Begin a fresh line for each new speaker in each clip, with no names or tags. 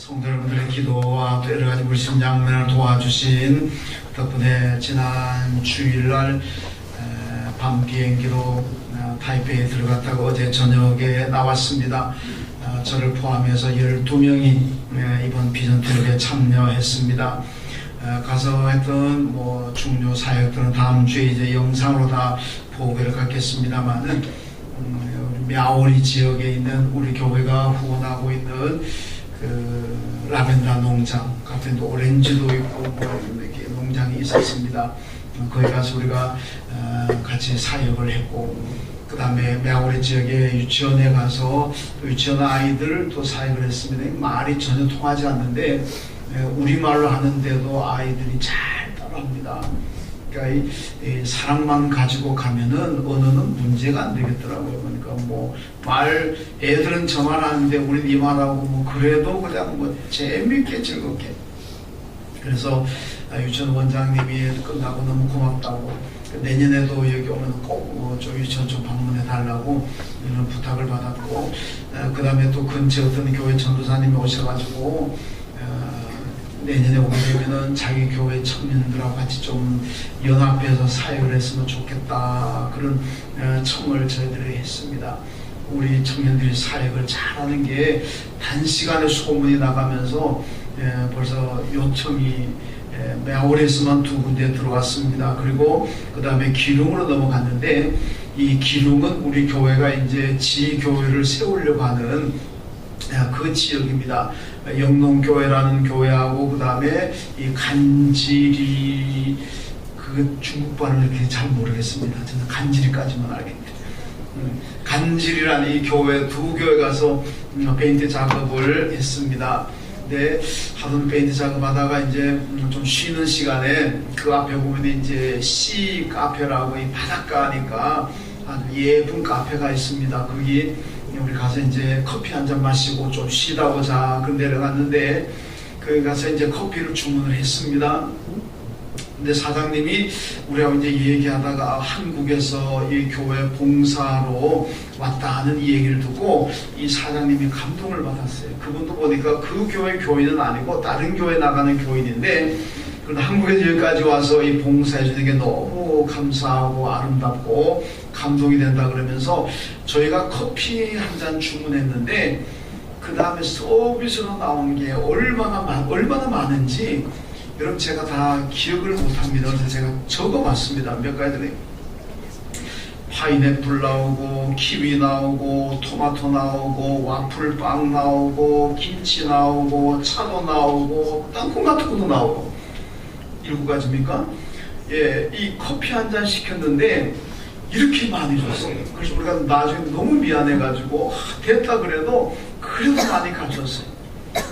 성도 여러분들의 기도와 또 여러가지 물심 양면을 도와주신 덕분에 지난 주일날 밤 비행기로 타이페이에 들어갔다가 어제 저녁에 나왔습니다. 저를 포함해서 12명이 이번 비전 트립에 참여했습니다. 가서 했던 중요 사역들은 다음 주에 이제 영상으로 다 보고를 갖겠습니다만은 мя오리 지역에 있는 우리 교회가 후원하고 있는 그 라벤더 농장 같은 오렌지도 있고 이렇게 농장이 있었습니다. 거기 가서 우리가 같이 사역을 했고, 그 다음에 мя오리 지역의 유치원에 가서 유치원 아이들 또 사역을 했습니다. 말이 전혀 통하지 않는데 우리말로 하는데도 아이들이 잘 따라합니다. 그러니까 이 사랑만 가지고 가면은 언어는 문제가 안 되겠더라고요. 그러니까 애들은 저말 하는데 우린 이 말하고 그래도 그냥 재밌게 즐겁게. 그래서 유치원 원장님이 끝나고 너무 고맙다고, 내년에도 여기 오면 꼭 저 유치원 좀 방문해 달라고 이런 부탁을 받았고, 그 다음에 또 근처 어떤 교회 전도사님이 오셔가지고 내년에 오게 되면은 자기 교회 청년들하고 같이 좀 연합해서 사역을 했으면 좋겠다, 그런 청을 저희들이 했습니다. 우리 청년들이 사역을 잘하는 게 단시간에 소문이 나가면서 벌써 요청이 мя오리에서만 2군데 들어왔습니다. 그리고 그 다음에 기룽으로 넘어갔는데, 이 기룽은 우리 교회가 이제 지교회를 세우려고 하는 그 지역입니다. 영농교회라는 교회하고 그 다음에 이 간지리, 그 중국 발음을 이렇게 잘 모르겠습니다. 저는 간지리까지만 알겠는데, 간지리라는 이 교회, 두 교회 가서 페인트 작업을 했습니다. 근데 하던 페인트 작업하다가 이제 좀 쉬는 시간에 그 앞에 보면 이제 시 카페라고 이 바닷가니까 아주 예쁜 카페가 있습니다. 거기 우리 가서 이제 커피 한 잔 마시고 좀 쉬다 오자. 그 내려갔는데 거기 가서 이제 커피를 주문을 했습니다. 근데 사장님이 우리하고 이제 얘기하다가 한국에서 이 교회 봉사로 왔다 하는 이 얘기를 듣고 이 사장님이 감동을 받았어요. 그분도 보니까 그 교회 교인은 아니고 다른 교회 나가는 교인인데, 그런데 한국에서 여기까지 와서 이 봉사해 주는 게 너무 감사하고 아름답고 감동이 된다 그러면서 저희가 커피 한 잔 주문했는데 그 다음에 서비스로 나온 게 얼마나 많은지 여러분 제가 다 기억을 못합니다. 그래서 제가 적어봤습니다. 몇 가지들이 파인애플 나오고 키위 나오고 토마토 나오고 와플빵 나오고 김치 나오고 차도 나오고 땅콩 같은 것도 나오고 7가지입니까? 예, 이 커피 한 잔 시켰는데 이렇게 많이 줬어요. 그래서 우리가 나중에 너무 미안해가지고 됐다 그래도 많이 가져왔어요.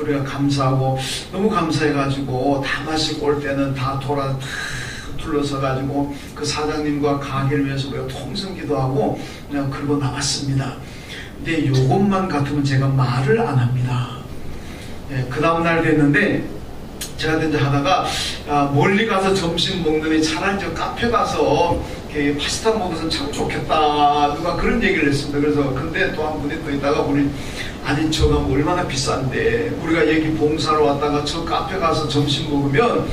우리가 감사하고 너무 감사해가지고 다 마시고 올 때는 다 둘러서가지고 그 사장님과 가게를 위해서 우리가 통성기도하고 그냥 그러고 나왔습니다. 근데 요것만 같으면 제가 말을 안 합니다. 예, 그 다음날 됐는데 제가 이제 하다가 멀리 가서 점심 먹느니 차라리 저 카페 가서 파스타 먹어서 참 좋겠다, 누가 그런 얘기를 했습니다. 그래서 근데 또 한 분이 또 있다가 우리 아니 저가 얼마나 비싼데 우리가 여기 봉사로 왔다가 저 카페 가서 점심 먹으면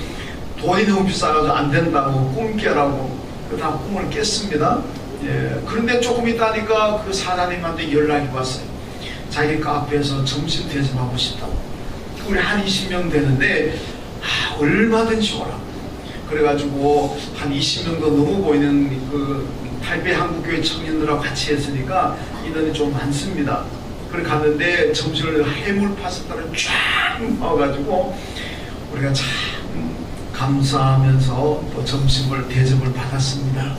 돈이 너무 비싸가지고 안 된다고 꿈 깨라고 다 꿈을 깼습니다. 예, 그런데 조금 있다니까 그 사장님한테 연락이 왔어요. 자기 카페에서 점심 대접하고 싶다고. 우리 한 20명 되는데 얼마든지 오라. 그래가지고 한 20명도 넘어 보이는 그 타이베이 한국교회 청년들하고 같이 했으니까 인원이 좀 많습니다. 그래 갔는데 점심을 해물 파스타를 쫙 넣어가지고 우리가 참 감사하면서 또 점심을 대접을 받았습니다.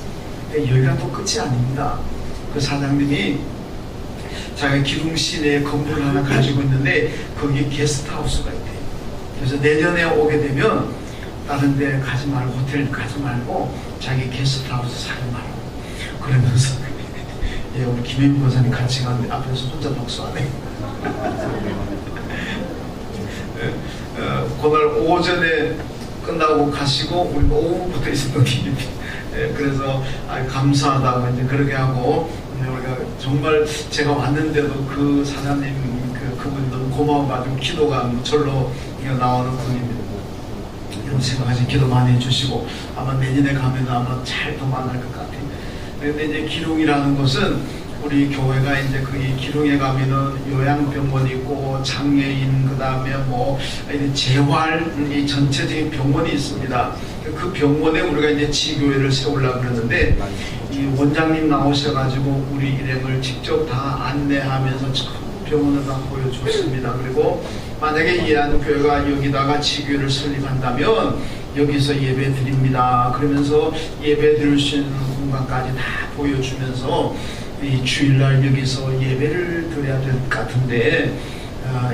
여기가 또 끝이 아닙니다. 그 사장님이 자기가 기둥 시내에 건물 하나 가지고 있는데 거기 게스트하우스가 있대요. 그래서 내년에 오게 되면 다른 데 가지 말고 호텔 가지 말고 자기 게스트하우스 사용하라고 그러면서 예, 우리 김혜민 권사님 같이 가는데 앞에서 혼자 독서하네. 그날 오전에 끝나고 가시고 우리 오후부터 있었던 일입니다. 예, 그래서 감사하다고 이제 그렇게 하고 우리가 정말 제가 왔는데도 그 사장님 그분이 너무 고마워가지고 기도가 절로 나오는 분입니다. 이런 생각하시 기도 많이 해주시고 아마 내년에 가면 아마 잘 더 만날 것 같아요. 근데 이제 기룡이라는 것은 우리 교회가 이제 거기 기룡에 가면은 요양병원 있고 장애인 그다음에 뭐 재활 이 전체적인 병원이 있습니다. 그 병원에 우리가 이제 지교회를 세우려고 그러는데 이 원장님 나오셔가지고 우리 일행을 직접 다 안내하면서 병원을 다 보여줬습니다. 그리고 만약에 예안교회가 여기다가 지교회를 설립한다면 여기서 예배 드립니다. 그러면서 예배 드릴 수 있는 공간까지 다 보여주면서 이 주일날 여기서 예배를 드려야 될 것 같은데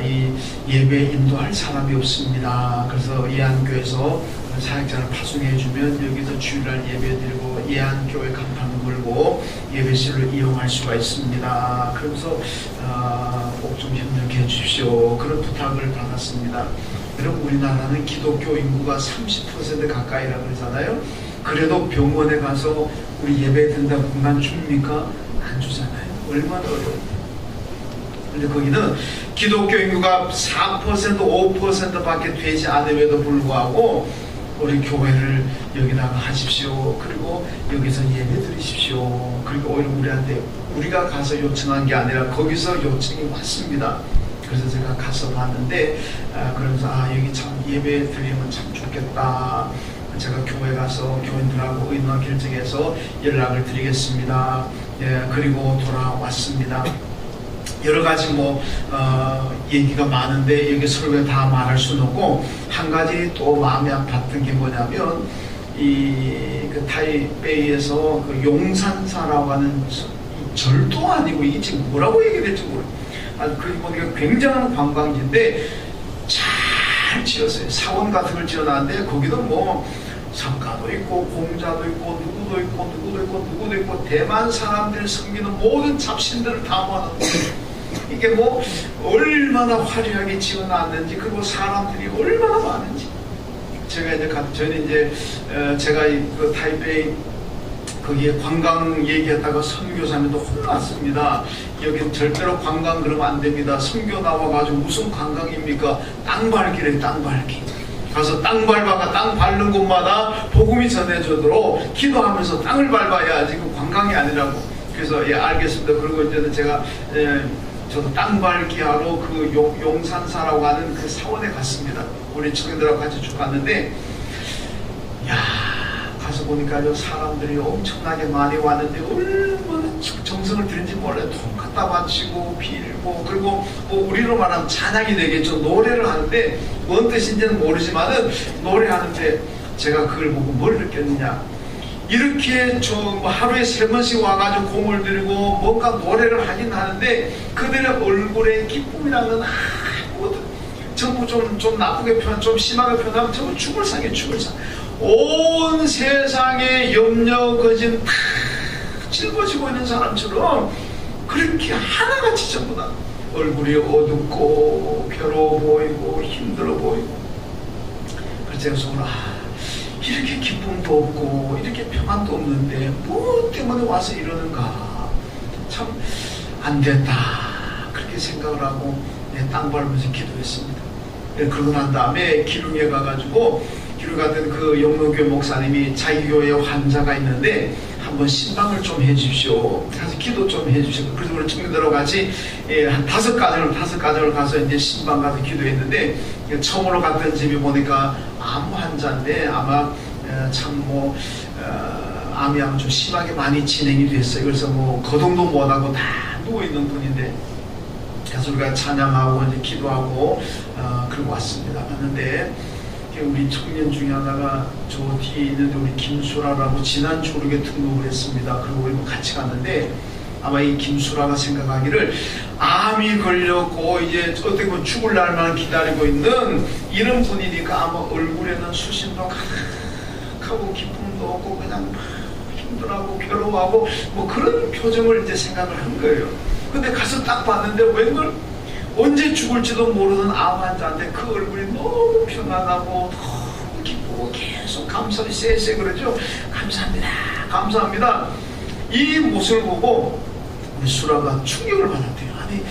이 예배 인도할 사람이 없습니다. 그래서 예안교회에서 사역자를 파송해주면 여기서 주일날 예배드리고 예안교회 간판을 걸고 예배실을 이용할 수가 있습니다. 그러면서 꼭 좀 협력해 주십시오. 그런 부탁을 받았습니다. 여러분 우리나라는 기독교 인구가 30% 가까이라고 그러잖아요. 그래도 병원에 가서 우리 예배 드린다고 공간 줍니까? 안 주잖아요. 얼마나 어려워요. 근데 거기는 기독교 인구가 4% 5%밖에 되지 않음에도 불구하고 우리 교회를 여기다가 하십시오. 그리고 여기서 예배 드리십시오. 그리고 오히려 우리한테 우리가 가서 요청한 게 아니라 거기서 요청이 왔습니다. 그래서 제가 가서 봤는데 그러면서 여기 참 예배 드리면 참 좋겠다. 제가 교회 가서 교인들하고 의논 결정해서 연락을 드리겠습니다. 예, 그리고 돌아왔습니다. 여러 가지 얘기가 많은데 여기 설교에 다 말할 수는 없고 한 가지 또 마음이 아팠던 게 뭐냐면 그 타이베이에서 그 용산사라고 하는 절도 아니고 이게 지금 뭐라고 얘기해야 될지 모르겠어요. 그게 보니까 굉장한 관광지인데 잘 지었어요. 사원 같은 걸 지어놨는데 거기도 뭐 상가도 있고 공자도 있고 누구도 있고 누구도 있고 누구도 있고 대만 사람들 섬기는 모든 잡신들을 다 모아놨어요. 이게 뭐 얼마나 화려하게 지어놨는지 그리고 사람들이 얼마나 많은지 제가 이제 저는 이제 제가 그 타이베이 거기에 관광 얘기했다가 선교사님도 혼났습니다. 여긴 절대로 관광 그러면 안 됩니다. 선교 나와가지고 무슨 관광입니까? 땅 밟기래 땅 밟기. 가서 땅 밟아가 땅 밟는 곳마다 복음이 전해지도록 기도하면서 땅을 밟아야지 그 관광이 아니라고. 그래서 예 알겠습니다. 그리고 이제는 제가 저도 땅 밟기 하러 그 용산사라고 하는 그 사원에 갔습니다. 우리 청년들하고 같이 쭉 갔는데 야 가서 보니까 사람들이 엄청나게 많이 왔는데 얼마나 정성을 들인지 몰라요. 돈 갖다 바치고 빌고 그리고 뭐 우리로 말하면 찬양이 되겠죠. 노래를 하는데 뭔 뜻인지는 모르지만은 노래하는데 제가 그걸 보고 뭘 느꼈느냐 이렇게 하루에 3번씩 와가지고 공을 들이고 뭔가 노래를 하긴 하는데 그들의 얼굴에 기쁨이라는 전부 좀 나쁘게 좀 심하게 표현하면 전부 죽을 상이에요. 죽을 상. 온 세상에 염려 거진 다 짊어지고 있는 사람처럼 그렇게 하나같이 전부 다 얼굴이 어둡고 괴로워 보이고 힘들어 보이고 그래서 제가 속으로 이렇게 기쁨도 없고 이렇게 평안도 없는데 뭐 때문에 와서 이러는가 참 안 됐다 그렇게 생각을 하고 땅 밟으면서 기도했습니다. 그러고 난 다음에 기룡에 가가지고 기룡 같은 그 영로교회 목사님이 자기 교회에 환자가 있는데 한번 신방을 좀 해주십시오. 가서 기도 좀 해주시고 그래서 우리 청년들하고 같이 한 5가정을 가서 이제 신방 가서 기도했는데 처음으로 갔던 집이 보니까 암 환자인데 아마 참 암이 아마 좀 심하게 많이 진행이 됐어요. 그래서 거동도 못하고 다 누워있는 분인데 그래서 우리가 찬양하고 이제 기도하고 그러고 왔습니다. 왔는데 우리 청년 중에 하나가 저 뒤에 있는데 우리 김수라라고 지난주 우리가 등록을 했습니다. 그리고 우리 같이 갔는데 아마 이 김수라가 생각하기를 암이 걸렸고 이제 어떻게 보면 죽을 날만 기다리고 있는 이런 분이니까 아마 얼굴에는 수심도 가득하고 기쁨도 없고 그냥 힘들어하고 괴로워하고 뭐 그런 표정을 이제 생각을 한 거예요. 근데 가서 딱 봤는데 웬걸 언제 죽을지도 모르는 암 환자인데 그 얼굴이 너무 평안하고 너무 기쁘고 계속 감사를 쎄쎄 그러죠. 감사합니다. 감사합니다. 이 모습을 보고 우리 수라가 충격을 받았대요. 아니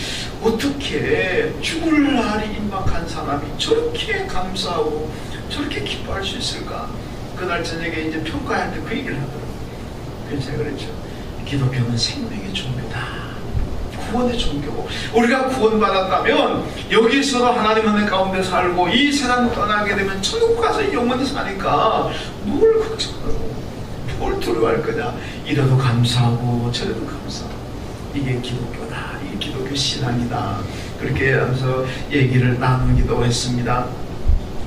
어떻게 죽을 날이 임박한 사람이 저렇게 감사하고 저렇게 기뻐할 수 있을까? 그날 저녁에 이제 평가할 때 그 얘기를 하더라고요. 그래서 제가 그랬죠. 기독교는 생명의 종교다. 구원의 종교고, 우리가 구원받았다면 여기서도 하나님 은혜 가운데 살고 이 세상 떠나게 되면 천국 가서 영원히 사니까 뭘 걱정하고 뭘 두려워할 거냐. 이래도 감사하고 저래도 감사하고, 이게 기독교다, 이게 기독교 신앙이다. 그렇게 하면서 얘기를 나누기도 했습니다.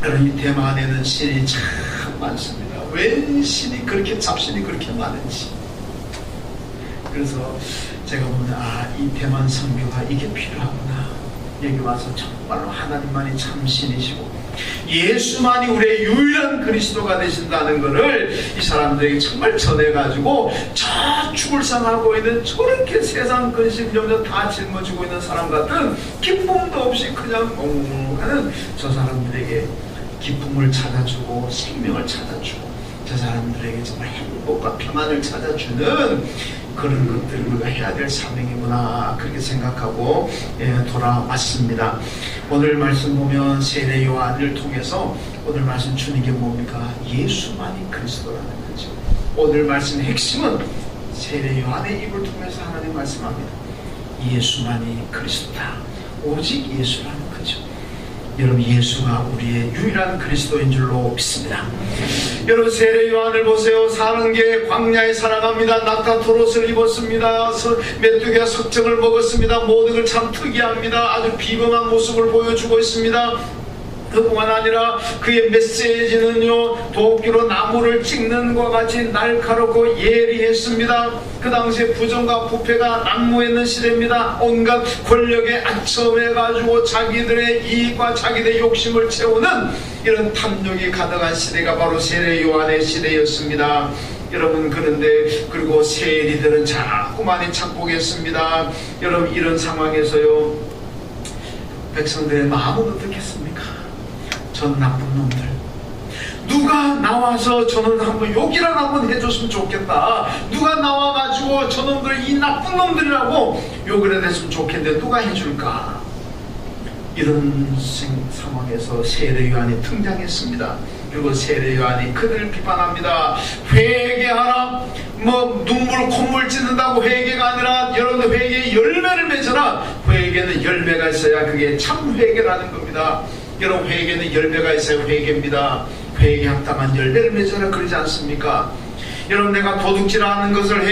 여러분, 이 대만에는 신이 참 많습니다. 왜 신이 그렇게 잡신이 그렇게 많은지. 그래서 제가 보면 이 대만 선교가 이게 필요하구나. 여기 와서 정말로 하나님만이 참 신이시고 예수만이 우리의 유일한 그리스도가 되신다는 것을 이 사람들에게 정말 전해가지고, 저 죽을 상하고 있는 저렇게 세상 근심정전 다 짊어지고 있는 사람 같은 기쁨도 없이 그냥 멍멍하는 저 사람들에게 기쁨을 찾아주고 생명을 찾아주고 저 사람들에게 정말 행복과 평안을 찾아주는 그런 것들을 우리가 해야 될 사명이구나, 그렇게 생각하고 돌아왔습니다. 오늘 말씀 보면 세례 요한을 통해서 오늘 말씀 주는 게 뭡니까? 예수만이 그리스도라는 거죠. 오늘 말씀의 핵심은 세례 요한의 입을 통해서 하나님 말씀합니다. 예수만이 그리스도다. 오직 예수라는 거죠. 여러분, 예수가 우리의 유일한 그리스도인 줄로 믿습니다. 여러분, 세례 요한을 보세요. 사는 게 광야에 살아갑니다. 낙타 옷을 입었습니다. 메뚜기와 석정을 먹었습니다. 모든 걸 참 특이합니다. 아주 비범한 모습을 보여주고 있습니다. 그뿐만 아니라 그의 메시지는요, 도끼로 나무를 찍는 것과 같이 날카롭고 예리했습니다. 그 당시에 부정과 부패가 난무했는 시대입니다. 온갖 권력에 아첨해가지고 자기들의 이익과 자기들의 욕심을 채우는 이런 탐욕이 가득한 시대가 바로 세례 요한의 시대였습니다. 여러분, 그런데 그리고 세리들은 자꾸 많이 착복했습니다. 여러분, 이런 상황에서요, 백성들의 마음은 어떻겠습니까? 전 나쁜 놈들, 누가 나와서 저는 한번 욕이라도 한번 해줬으면 좋겠다. 누가 나와가지고 저놈들 이 나쁜 놈들이라고 욕을 해줬으면 좋겠는데 누가 해줄까? 이런 상황에서 세례 요한이 등장했습니다. 그리고 세례 요한이 그들을 비판합니다. 회개하라. 눈물 콧물 찢는다고 회개가 아니라 여러분들 회개의 열매를 맺어라. 회개는 열매가 있어야 그게 참 회개라는 겁니다. 여러분, 회개는 열매가 있어야 회개입니다. 회개합당한 열매를 맺어라, 그러지 않습니까? 여러분, 내가 도둑질하는 것을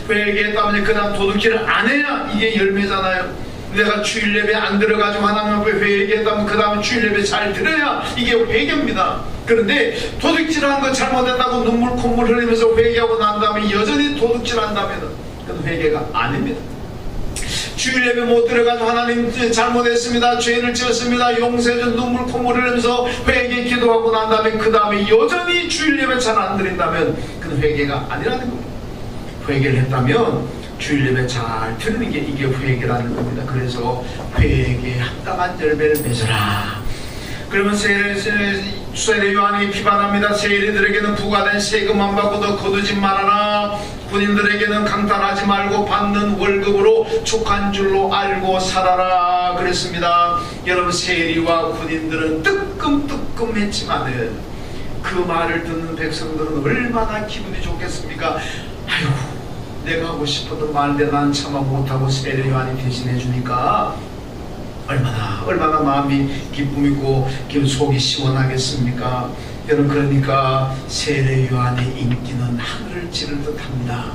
회개했다면 그 다음 도둑질을 안 해야 이게 열매잖아요. 내가 주일 예배 안 들어가지고 하나님 앞에 회개했다면 그 다음에 주일 예배 잘 들어야 이게 회개입니다. 그런데 도둑질하는 거 잘못했다고 눈물 콧물 흘리면서 회개하고 난 다음에 여전히 도둑질한다면 그건 회개가 아닙니다. 주일 예배 못 들어가서 하나님 잘못했습니다, 죄를 지었습니다, 용서해준 눈물 콧물 흘리면서 회개 기도하고 난 다음에 그 다음에 여전히 주일 예배 잘 안 드린다면 그건 회개가 아니라는 겁니다. 회개를 했다면 주일 예배 잘 드리는 게 이게 회개라는 겁니다. 그래서 회개에 합당한 열매를 맺어라. 그러면 세례 요한이 비판합니다. 세리들에게는 부과된 세금만 받고도 거두지 말아라. 군인들에게는 강탈하지 말고 받는 월급으로 족한 줄로 알고 살아라 그랬습니다. 여러분, 세리와 군인들은 뜨끔뜨끔했지만은 그 말을 듣는 백성들은 얼마나 기분이 좋겠습니까? 아이고, 내가 하고 싶었던 말인데 난 참아 못하고 세례 요한이 대신해 주니까 얼마나 마음이 기쁨이고 속이 시원하겠습니까? 여러분, 그러니까 세례 요한의 인기는 하늘을 찌를 듯합니다.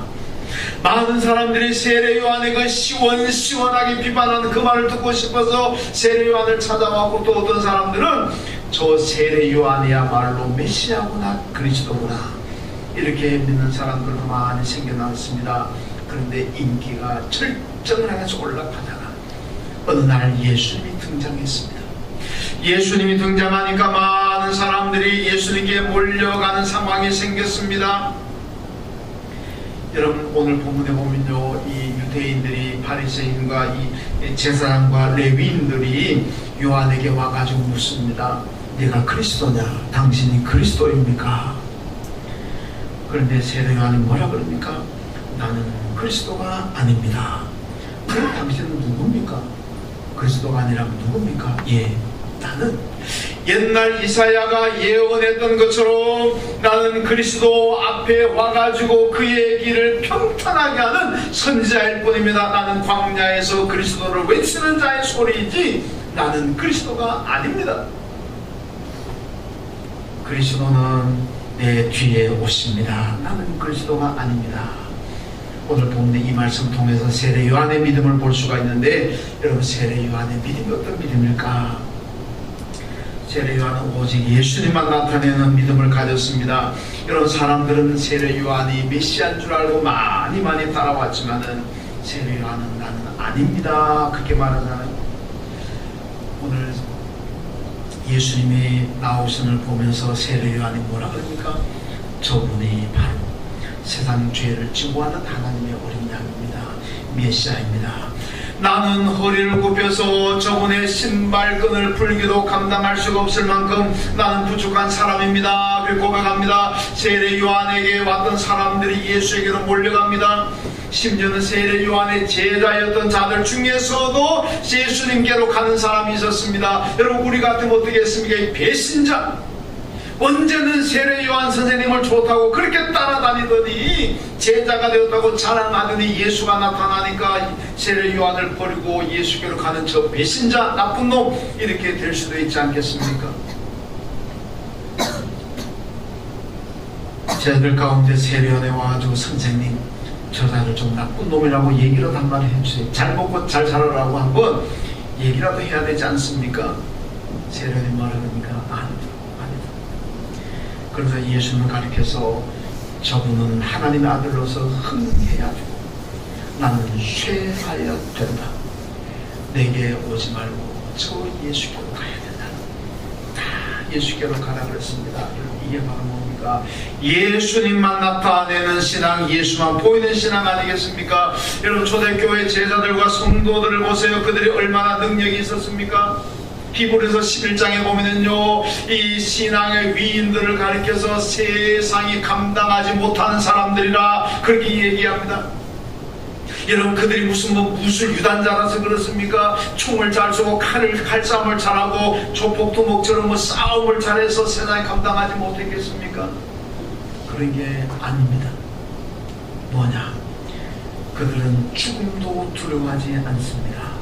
많은 사람들이 세례 요한의 그 시원시원하게 비판하는 그 말을 듣고 싶어서 세례 요한을 찾아왔고, 또 어떤 사람들은 저 세례 요한이야말로 메시아구나, 그리스도구나, 이렇게 믿는 사람들도 많이 생겨났습니다. 그런데 인기가 절정을 향해서 올라가다가 어느 날 예수님이 등장했습니다. 예수님이 등장하니까 많은 사람들이 예수님께 몰려가는 상황이 생겼습니다. 여러분, 오늘 본문에 보면요, 이 유대인들이 바리새인과 이 제사장과 레위인들이 요한에게 와가지고 묻습니다. 네가 그리스도냐? 당신이 그리스도입니까? 그런데 세례 요한이 뭐라 그럽니까? 나는 그리스도가 아닙니다. 그럼 당신은 누굽니까? 그리스도가 아니라면 누굽니까? 나는 옛날 이사야가 예언했던 것처럼 나는 그리스도 앞에 와가지고 그의 길을 평탄하게 하는 선지자일 뿐입니다. 나는 광야에서 그리스도를 외치는 자의 소리이지 나는 그리스도가 아닙니다. 그리스도는 내 뒤에 오십니다. 나는 그리스도가 아닙니다. 오늘 본문의 이 말씀 통해서 세례 요한의 믿음을 볼 수가 있는데, 여러분 세례 요한의 믿음이 어떤 믿음일까? 세례 요한은 오직 예수님만 나타내는 믿음을 가졌습니다. 여러분 사람들은 세례 요한이 메시아인 줄 알고 많이 따라왔지만은 세례 요한은 나는 아닙니다 그렇게 말하잖아요. 오늘 예수님이 나오심을 보면서 세례 요한이 뭐라 그럽니까? 저분이 바로 세상 죄를 지고 하는 하나님의 어린 양입니다. 메시아입니다. 나는 허리를 굽혀서 저분의 신발끈을 풀기도 감당할 수가 없을 만큼 나는 부족한 사람입니다. 그리고 고백합니다. 세례 요한에게 왔던 사람들이 예수에게로 몰려갑니다. 심지어는 세례 요한의 제자였던 자들 중에서도 예수님께로 가는 사람이 있었습니다. 여러분 우리 같으면 어떻게 했습니까? 이 배신자, 언제는 세례 요한 선생님을 좋다고 그렇게 따라다니더니 제자가 되었다고 자랑하더니 예수가 나타나니까 세례 요한을 버리고 예수께로 가는 저 배신자, 나쁜 놈, 이렇게 될 수도 있지 않겠습니까? 제자들 가운데 세례 요한에 와가지고 선생님 저 자를 좀 나쁜 놈이라고 얘기라도 한마디 해주세요. 잘 먹고 잘 자라라고 한번 얘기라도 해야 되지 않습니까? 세례 요한이 뭐라 그럽니까? 아니다. 그래서 예수님을 가리켜서 저분은 하나님의 아들로서 흥해야 되고 나는 쇠하여 된다. 내게 오지 말고 저 예수께로 가야 된다. 다 예수께로 가라 그랬습니다. 이게 바로 뭡니까? 예수님만 나타내는 신앙, 예수만 보이는 신앙 아니겠습니까? 여러분 초대교회 제자들과 성도들을 보세요. 그들이 얼마나 능력이 있었습니까? 히브리서 11장에 보면은요, 이 신앙의 위인들을 가리켜서 세상이 감당하지 못하는 사람들이라 그렇게 얘기합니다. 여러분 그들이 무슨 무술 유단자라서 그렇습니까? 총을 잘 쏘고 칼싸움을 잘하고 조폭두목처럼 싸움을 잘해서 세상에 감당하지 못했겠습니까? 그런 게 아닙니다. 뭐냐? 그들은 죽음도 두려워하지 않습니다.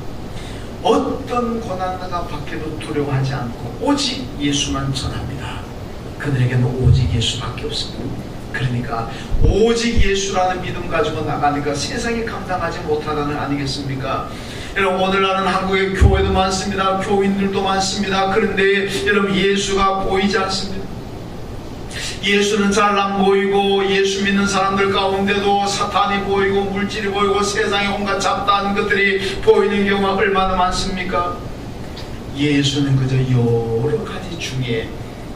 어떤 고난나가 밖에도 두려워하지 않고 오직 예수만 전합니다. 그들에게는 오직 예수밖에 없습니다. 그러니까 오직 예수라는 믿음 가지고 나가니까 세상이 감당하지 못하다는 아니겠습니까? 여러분 오늘날은 한국에 교회도 많습니다. 교인들도 많습니다. 그런데 여러분 예수가 보이지 않습니다. 예수는 잘 안 보이고 예수 믿는 사람들 가운데도 사탄이 보이고 물질이 보이고 세상에 온갖 잡다한 것들이 보이는 경우가 얼마나 많습니까? 예수는 그저 여러 가지 중에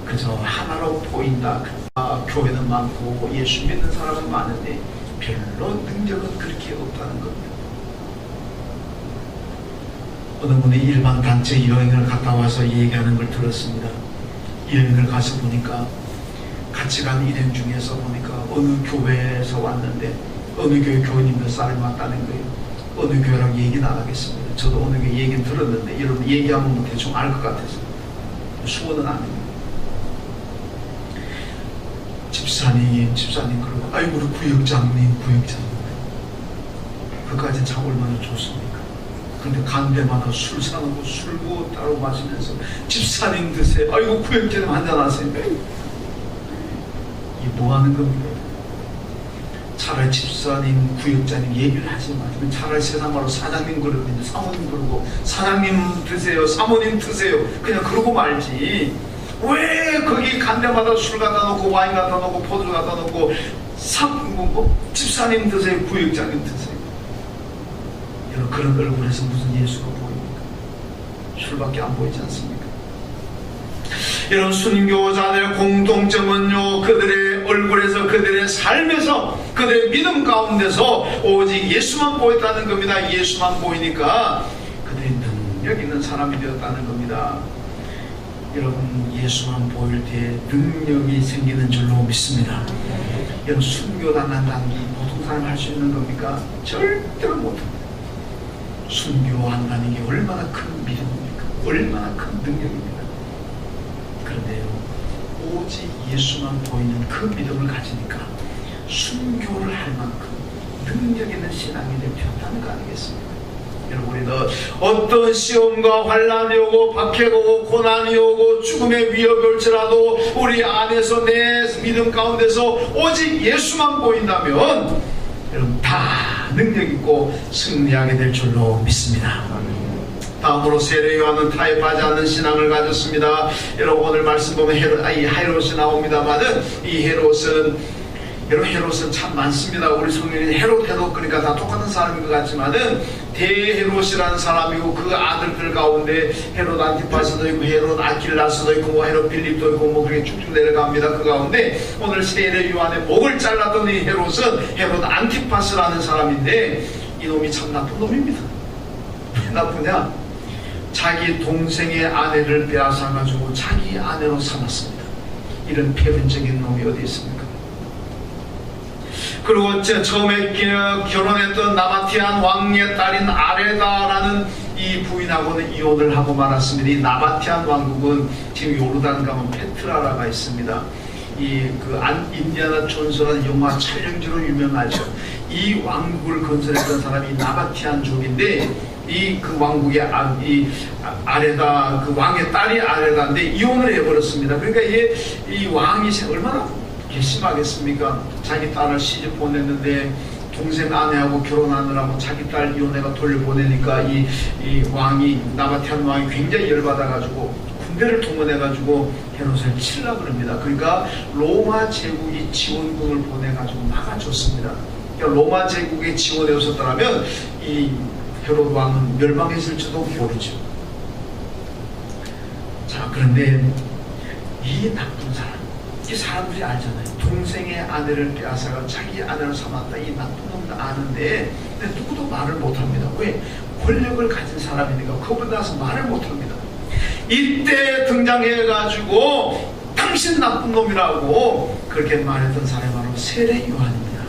그저 하나로 보인다. 교회는 많고 예수 믿는 사람은 많은데 별로 능력은 그렇게 없다는 겁니다. 어느 분이 일반 단체 여행을 갔다 와서 얘기하는 걸 들었습니다. 여행을 가서 보니까 같이 간 일행 중에서 보니까 어느 교회에서 왔는데 어느 교회 교인이 몇 사람이 왔다는 거예요. 어느 교회라고 얘기는 안 하겠습니다. 저도 어느 교회 얘기는 들었는데 여러분 얘기하면 대충 알 것 같아서 수원은 아닙니다. 집사님 그러고 아이고 우리 구역장님 그까지 참 얼마나 좋습니까? 근데 간 데마다 술 사놓고 술 부어 따로 마시면서 집사님 드세요. 아이고 구역장님 한잔 하세요. 이게 뭐 하는 겁니까? 차라리 집사님, 구역장님 얘기를 하지 마시고 차라리 세상말로 사장님 그러고 사모님 그러고 사장님 드세요, 사모님 드세요. 그냥 그러고 말지. 왜 거기 간 데마다 술 갖다 놓고 와인 갖다 놓고 포도 갖다 놓고 집사님 드세요, 구역장님 드세요. 여러분 그런 얼굴에서 무슨 예수가 보입니까? 술밖에 안 보이지 않습니까? 여러분 순교자들의 공통점은요, 그들의 얼굴에서 그들의 삶에서 그들의 믿음 가운데서 오직 예수만 보였다는 겁니다. 예수만 보이니까 그들이 능력 있는 사람이 되었다는 겁니다. 여러분 예수만 보일 때 능력이 생기는 줄로 믿습니다. 여러분 순교단 한 단기 보통 사람 할 수 있는 겁니까? 절대로 못합니다. 순교한다는 게 얼마나 큰 믿음입니까? 얼마나 큰 능력입니까? 그런데요, 오직 예수만 보이는 그 믿음을 가지니까 순교를 할 만큼 능력 있는 신앙이 되었다는 거 아니겠습니까? 여러분, 우리는 어떤 시험과 환난이 오고 박해가 오고 고난이 오고 죽음의 위협이 올지라도 우리 안에서 내 믿음 가운데서 오직 예수만 보인다면 여러분 다 능력 있고 승리하게 될 줄로 믿습니다. 다음으로 세례 요한은 타협하지 않는 신앙을 가졌습니다. 여러분, 오늘 말씀 보면 헤롯이 나옵니다만은 이 헤롯은 참 많습니다. 우리 성경에 헤롯 그러니까 다 똑같은 사람인 것 같지만은 대헤롯이라는 사람이고 그 아들들 가운데 헤롯 안티파스도 있고 헤롯 아킬라스도 있고 뭐 헤롯 빌립도 있고 뭐 그렇게 쭉쭉 내려갑니다. 그 가운데 오늘 세례 요한의 목을 잘랐던 이 헤롯은 헤롯 안티파스라는 사람인데 이놈이 참 나쁜 놈입니다. 왜 나쁘냐? 자기 동생의 아내를 빼앗아가지고 자기 아내로 삼았습니다. 이런 폐륜적인 놈이 어디 있습니까? 그리고 처음에 결혼했던 나바티안 왕의 딸인 아레다라는 이 부인하고는 이혼을 하고 말았습니다. 이 나바티안 왕국은 지금 요르단 가면 페트라라가 있습니다. 인디아나 존스라는 영화 촬영지로 유명하죠. 이 왕국을 건설했던 사람이 나바티안족인데 그 왕국의 아레다, 그 왕의 딸이 아레다인데 이혼을 해버렸습니다. 그러니까 이 왕이 얼마나 괘씸하겠습니까? 자기 딸을 시집 보냈는데 동생 아내하고 결혼하느라고 자기 딸 이혼해가 돌려보내니까 이 왕이 나바티안 왕이 굉장히 열받아가지고 군대를 동원해가지고 헤롯을 치려고 그럽니다. 그러니까 로마 제국이 지원군을 보내가지고 막아줬습니다. 그러니까 로마 제국의 지원에 없었더라면 이 헤롯 왕은 멸망했을지도 모르죠. 자, 그런데 이 나쁜 사람, 이 사람들이 알잖아요. 동생의 아내를 빼앗아가 자기 아내를 삼았다. 이 나쁜 놈도 아는데 근데 누구도 말을 못합니다. 왜? 권력을 가진 사람이니까 그보다 나서 말을 못합니다. 이때 등장해가지고 당신 나쁜 놈이라고 그렇게 말했던 사람이 바로 세례 요한입니다.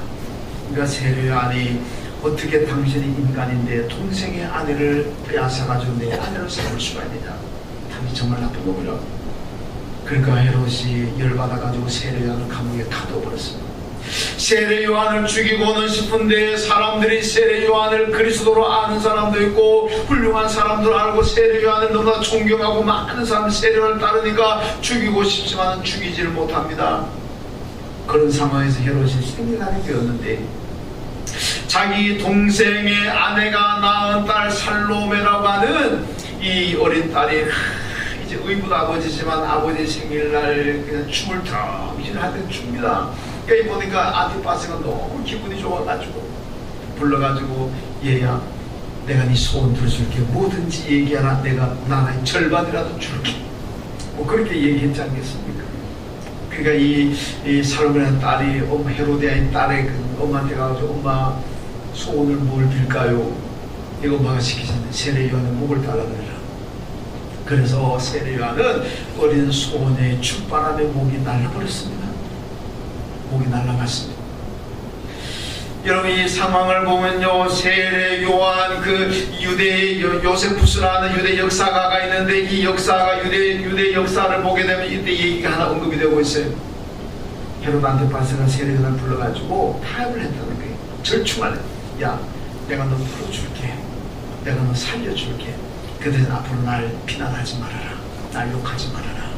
그러니까 세례 요한이 어떻게 당신이 인간인데 동생의 아내를 빼앗아가지고 내 아내를 삼을 수가 있느냐. 당신 정말 나쁜 놈이라고. 그러니까 헤롯이 열받아가지고 세례 요한을 감옥에 가둬버렸습니다. 세례 요한을 죽이고는 싶은데 사람들이 세례 요한을 그리스도로 아는 사람도 있고 훌륭한 사람들 알고 세례 요한을 너무나 존경하고 많은 사람이 세례 요한을 따르니까 죽이고 싶지만 죽이지를 못합니다. 그런 상황에서 헤롯이 생일날이 되었는데 자기 동생의 아내가 낳은 딸 살로메라고 하는 이 어린 딸이 이제 의붓 아버지지만 아버지 생일날 그냥 춤을 덩실 하던 춥니다. 그러니까 보니까 안티파스가 너무 기분이 좋아가지고 불러가지고 얘야 내가 네 소원 들어줄게. 뭐든지 얘기하라. 내가 나라의 절반이라도 줄게. 뭐 그렇게 얘기했지 않겠습니까? 그러니까 이 살로메라는 딸이 헤로디아의 딸의 그 엄마한테 가가지고 엄마 소원을 뭘 빌까요? 이거 엄마가 시키잖아요. 세례 요한의 목을 달라드리라. 그래서 세례 요한은 어린 소원의 축바람에 목이 날라버렸습니다. 목이 날라갔습니다. 여러분 이 상황을 보면요, 세례 요한 그 유대 요세푸스라는 유대 역사가가 있는데 이 역사가 유대 역사를 보게 되면 이때 얘기가 하나 언급이 되고 있어요. 헤롯 안티파스가 세례 요한을 불러가지고 타협을 했다는 거예요. 절충을 해. 야, 내가 너 풀어줄게. 내가 너 살려줄게. 그 대신 앞으로 날 비난하지 말아라. 날 욕하지 말아라.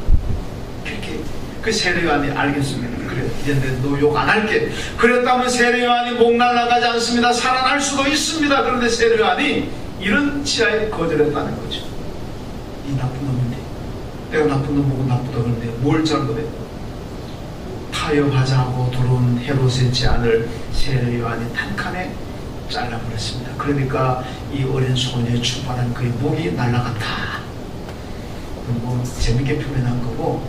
그렇게 그 세례 요한이 알겠습니다. 그래, 이제 너 욕 안 할게. 그랬다면 세례 요한이 목 날아가지 않습니다. 살아날 수도 있습니다. 그런데 세례 요한이 이런 치하에 거절했다는 거죠. 이 나쁜 놈인데 내가 나쁜 놈 보고 나쁘다 그러는데 뭘 잘못해? 타협하자 하고 들어온 헤롯의 제안을 세례 요한이 단칸에 잘라버렸습니다. 그러니까 이 어린 소녀의 출발한 그의 목이 날아갔다. 뭐 재밌게 표현한 거고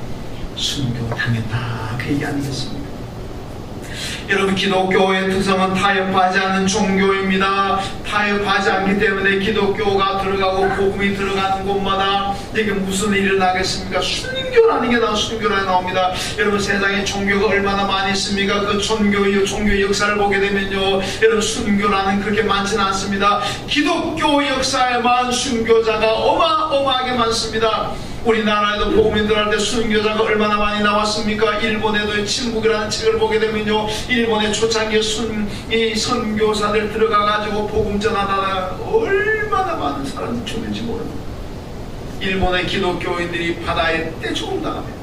순교 당했다 그 얘기 아니겠습니까? 여러분 기독교의 특성은 타협하지 않는 종교입니다. 타협하지 않기 때문에 기독교가 들어가고 복음이 들어가는 곳마다 이게 무슨 일이 나겠습니까? 순교라는 게 나옵니다. 여러분, 세상에 종교가 얼마나 많이 있습니까? 그 종교의 역사를 보게 되면요, 여러분, 순교라는 그렇게 많지는 않습니다. 기독교 역사에만 순교자가 어마어마하게 많습니다. 우리나라에도 복음인들 할 때 순교자가 얼마나 많이 나왔습니까? 일본에도 침묵이라는 책을 보게 되면요, 일본의 초창기 선교사들 들어가가지고 복음 전하다가 얼마나 많은 사람이 죽는지 모릅니다. 일본의 기독교인들이 바다에 떼죽음당합니다.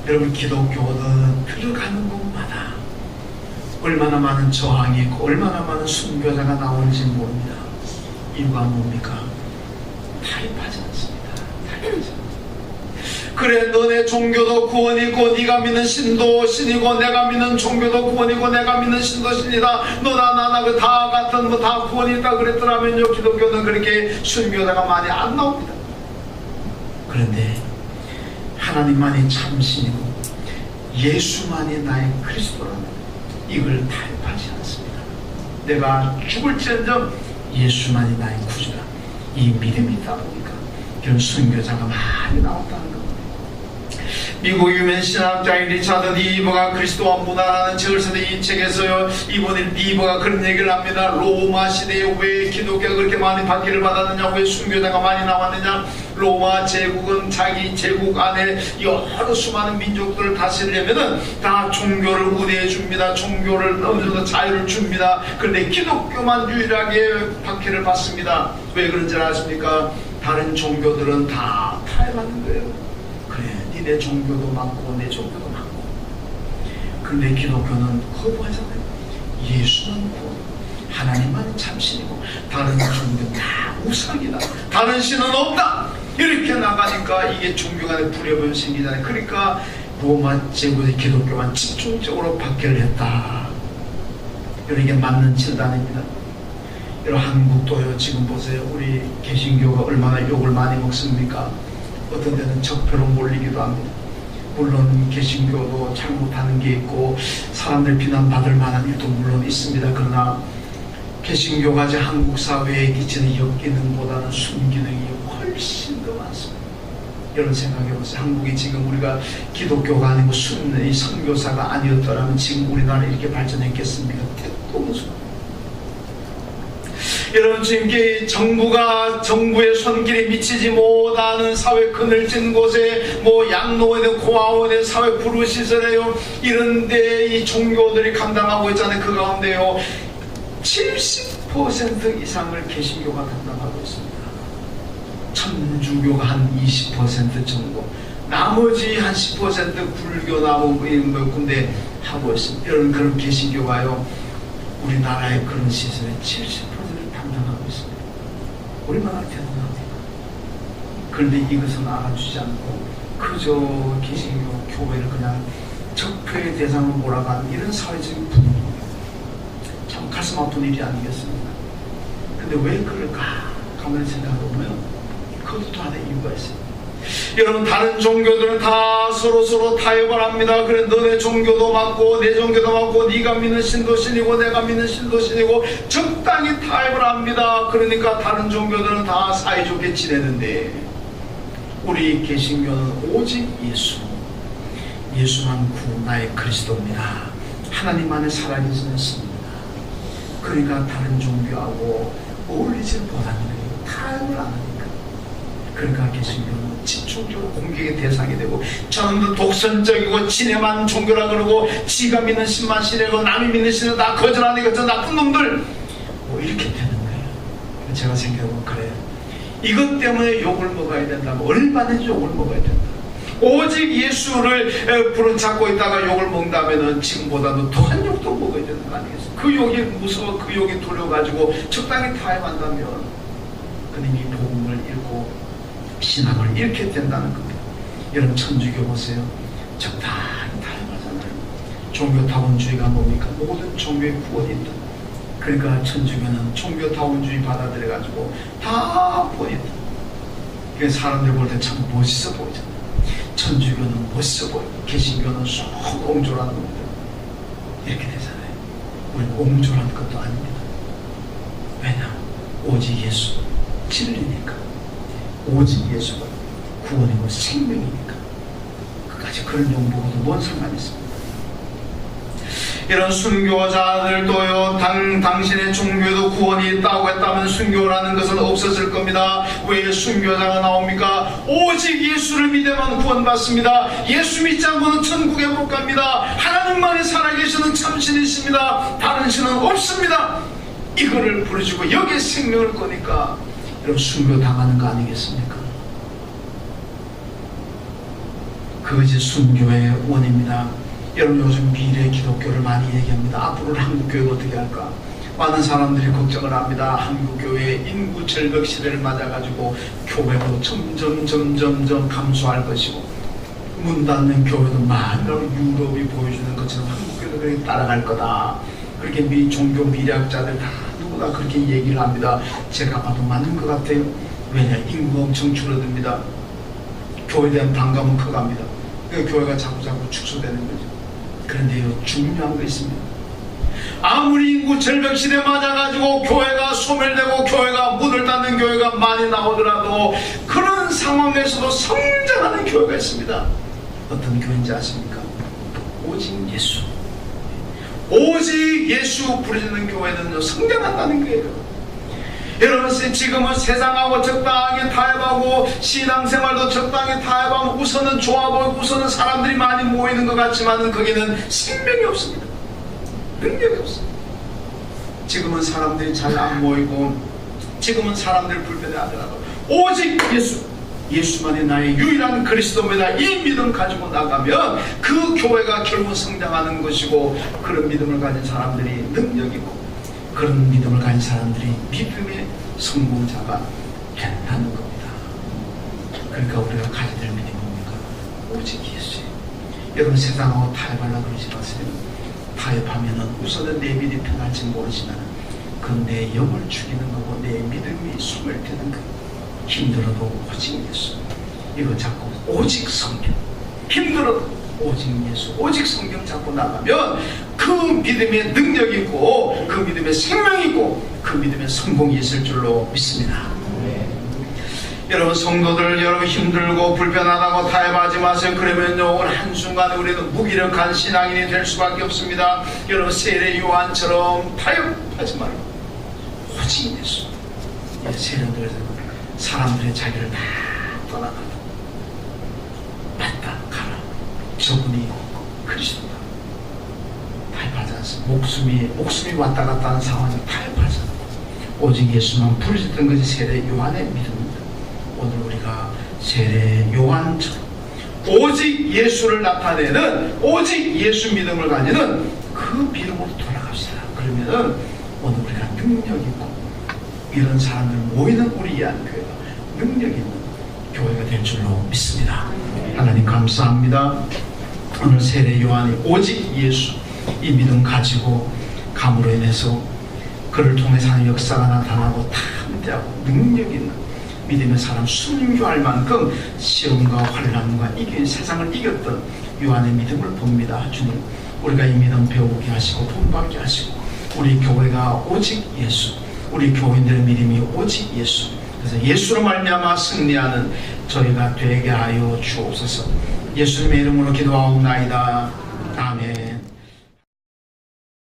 여러분, 기독교는 들어가는 곳마다 얼마나 많은 저항이 있고 얼마나 많은 순교자가 나오는지 모릅니다. 이유가 뭡니까? 타협하지 않습니다. 타협하지 않습니다. 그래, 너네 종교도 구원이고 네가 믿는 신도 신이고 내가 믿는 종교도 구원이고 내가 믿는 신도 신이다. 너나 나나 그 다 같은 뭐 다 구원이 있다 그랬더라면요, 기독교는 그렇게 순교자가 많이 안 나옵니다. 그런데 하나님만이 참 신이고 예수만이 나의 그리스도라면 이걸 타협하지 않습니다. 내가 죽을지언정 예수만이 나의 구주다, 이 믿음이 있다 보니까 이런 순교자가 많이 나왔다는 겁니다. 미국 유명 신학자인 리차드 니버가 그리스도와 문화라는 책을 쓰는데 이 책에서요, 이번에 니버가 그런 얘기를 합니다. 로마 시대에 왜 기독교가 그렇게 많이 박해를 받았느냐, 왜 순교자가 많이 나왔느냐. 로마 제국은 자기 제국 안에 여러 수많은 민족들을 다스리려면은 다 종교를 우대해 줍니다. 종교를 어느 정도 자유를 줍니다. 그런데 기독교만 유일하게 박해를 받습니다. 왜 그런지 아십니까? 다른 종교들은 다 타협하는 거예요. 그래, 니네 종교도 많고 내 종교도 많고. 그런데 기독교는 거부하잖아요. 예수만 구원, 하나님만 참신이고 다른 종교는 다 우상이다, 다른 신은 없다, 이렇게 나가니까 이게 종교 간의 불협이 생기잖아요. 그러니까 로마 제국의 기독교만 집중적으로 박해를 했다. 이게 맞는 진단입니다. 여러분, 한국도요, 지금 보세요. 우리 개신교가 얼마나 욕을 많이 먹습니까? 어떤 데는 적폐로 몰리기도 합니다. 물론 개신교도 잘못하는 게 있고 사람들 비난받을 만한 일도 물론 있습니다. 그러나 개신교가 한국 사회에 끼치는 역기능보다는 순기능이 훨씬 더 많습니다. 여러분 생각해보세요. 한국이 지금 우리가 기독교가 아니고 선교사가 아니었더라면 지금 우리나라 이렇게 발전했겠습니까? 택도 없습니다. 여러분, 지금 정부의 손길에 미치지 못하는 사회 그늘진 곳에 뭐 양로원에 고아원에 사회 부르시설에요, 이런데 이 종교들이 감당하고 있잖아요. 그 가운데요 70% 이상을 개신교가 감당하고 있습니다. 천주교가 한 20% 정도, 나머지 한 10% 불교나 뭐 군데 하고 있습니다. 여러분, 그런 개신교가요 우리나라의 그런 시설의 70%를 담당하고 있습니다. 얼마나 대단합니까? 그런데 이것은 알아주지 않고 그저 개신교 교회를 그냥 적폐의 대상으로 몰아가는 이런 사회적인 분위기, 참 가슴 아픈 일이 아니겠습니까? 근데 왜 그럴까? 가만히 생각해보면 그것도 하나의 이유가 있습니다. 여러분, 다른 종교들은 다 서로 타협을 합니다. 그래, 너네 종교도 맞고 내 종교도 맞고 네가 믿는 신도 신이고 내가 믿는 신도 신이고 적당히 타협을 합니다. 그러니까 다른 종교들은 다 사이좋게 지내는데 우리 개신교는 오직 예수만 구 나의 그리스도입니다. 하나님만의 살아계신 신입니다. 그러니까 다른 종교하고 어울리지 못하는 거예요. 타협을 안 하니까. 그러니까 개신교는 집중적으로 공격의 대상이 되고, 저는 독선적이고 지네만 종교라 그러고 지가 믿는 신만 신이고 남이 믿는 신은 다 거절하니까 저 나쁜 놈들 뭐 이렇게 되는 거예요. 제가 생각해보면 그래요. 이것 때문에 욕을 먹어야 된다. 얼마든지 욕을 먹어야 된다. 오직 예수를 부르찾고 있다가 욕을 먹는다면 지금보다도 더한 욕도 먹어야 되는 거 아니겠어요? 그 욕이 무서워, 그 욕이 돌려가지고 적당히 타협한다면 그님이 복음을 잃고 신앙을 잃게 된다는 겁니다. 여러분, 천주교 보세요. 적당히 타협하잖아요. 종교타원주의가 뭡니까? 모든 종교의 구원이 있다. 그러니까 천주교는 종교타원주의 받아들여가지고 다 구원이 있다. 그래서 사람들 볼 때 참 멋있어 보이잖아요. 천주교는 멋있어 보이고 개신교는 쏙 옹졸한 놈들 이렇게 되잖아요. 우리는 옹졸한 것도 아닙니다. 왜냐? 오직 예수, 진리니까. 오직 예수가 구원이고 생명이니까. 끝까지 그런 용보고도 뭔 상관이 있습니까? 이런 순교자들도요, 당신의 종교에도 구원이 있다고 했다면 순교라는 것은 없었을 겁니다. 왜 순교자가 나옵니까? 오직 예수를 믿어만 구원받습니다. 예수 믿지 않고는 천국에 못 갑니다. 하나님만이 살아계시는 참신이십니다. 다른 신은 없습니다. 이거를 부르시고 여기에 생명을 거니까 여러분 순교 당하는 거 아니겠습니까? 그것이 순교의 원입니다. 여러분 요즘 미래 기독교를 많이 얘기합니다. 앞으로는 한국교회가 어떻게 할까? 많은 사람들이 걱정을 합니다. 한국교회의 인구 절벽 시대를 맞아가지고 교회도 점점 감소할 것이고 문 닫는 교회도 많이 유럽이 보여주는 것처럼 한국교회도 그렇게 따라갈 거다. 그렇게 종교 미래학자들 다 누구나 그렇게 얘기를 합니다. 제가 봐도 맞는 것 같아요. 왜냐? 인구가 엄청 줄어듭니다. 교회에 대한 반감은 커갑니다. 그러니까 교회가 자꾸 축소되는 거죠. 그런데요, 중요한 거 있습니다. 아무리 인구 절벽 시대 맞아가지고 교회가 소멸되고 교회가 문을 닫는 교회가 많이 나오더라도 그런 상황에서도 성장하는 교회가 있습니다. 어떤 교회인지 아십니까? 오직 예수. 오직 예수 부르짖는 교회는 성장한다는 거예요. 여러분 지금은 세상하고 적당하게 타협하고 신앙생활도 적당하게 타협하고 우선은 좋아 보이고 우선은 사람들이 많이 모이는 것 같지만 거기는 생명이 없습니다. 능력이 없습니다. 지금은 사람들이 잘 안 모이고 지금은 사람들 불편해 하더라도 오직 예수만이 나의 유일한 그리스도입니다. 이 믿음 가지고 나가면 그 교회가 결국 성장하는 것이고 그런 믿음을 가진 사람들이 능력이고 그런 믿음을 가진 사람들이 믿음의 성공자가 된다는 겁니다. 그러니까 우리가 가져야 될 믿음이 뭡니까? 오직 예수예요. 여러분 세상하고 타협하려고 그러지 마세요. 타협하면은 우선은 내 믿음이 편할지 모르지만 그건 내 영을 죽이는 거고 내 믿음이 소멸되는 거예요. 힘들어도 오직 예수. 이거 자꾸 오직 성경. 힘들어도 오직 예수, 오직 성경 잡고 나가면 그 믿음의 능력이 있고 그 믿음의 생명이 있고 그 믿음의 성공이 있을 줄로 믿습니다. 여러분 성도들 여러분 힘들고 불편하다고 타협하지 마세요. 그러면요 오늘 한순간에 우리는 무기력한 신앙인이 될 수밖에 없습니다. 여러분 세례 요한처럼 타협하지 말고 오직 예수. 세례들에서 사람들의 자기를 다 떠나가고 맞다 가라. 저분이 그리스도다. 타협하지 않습니다. 목숨이 왔다 갔다 하는 상황에 타협하지 않고 오직 예수만 부르짖던 것이 세례 요한의 믿음입니다. 오늘 우리가 세례 요한처럼 오직 예수를 나타내는 오직 예수 믿음을 가지는 그 믿음으로 돌아갑시다. 그러면은 오늘 우리가 능력 있고 이런 사람들 모이는 우리 예한교회가 능력 있는 교회가 될 줄로 믿습니다. 하나님 감사합니다. 오늘 세례 요한이 오직 예수 이 믿음 가지고 감으로 인해서 그를 통해서 하는 역사가 나타나고 탐대하고 능력 있는 믿음의 사람 순교할 만큼 시험과 환난과 세상을 이겼던 요한의 믿음을 봅니다. 주님 우리가 이 믿음 배우게 하시고 본받게 하시고 우리 교회가 오직 예수 우리 교인들의 믿음이 오직 예수 그래서 예수로 말미암아 승리하는 저희가 되게 하여 주옵소서. 예수님의 이름으로 기도하옵나이다. 아멘.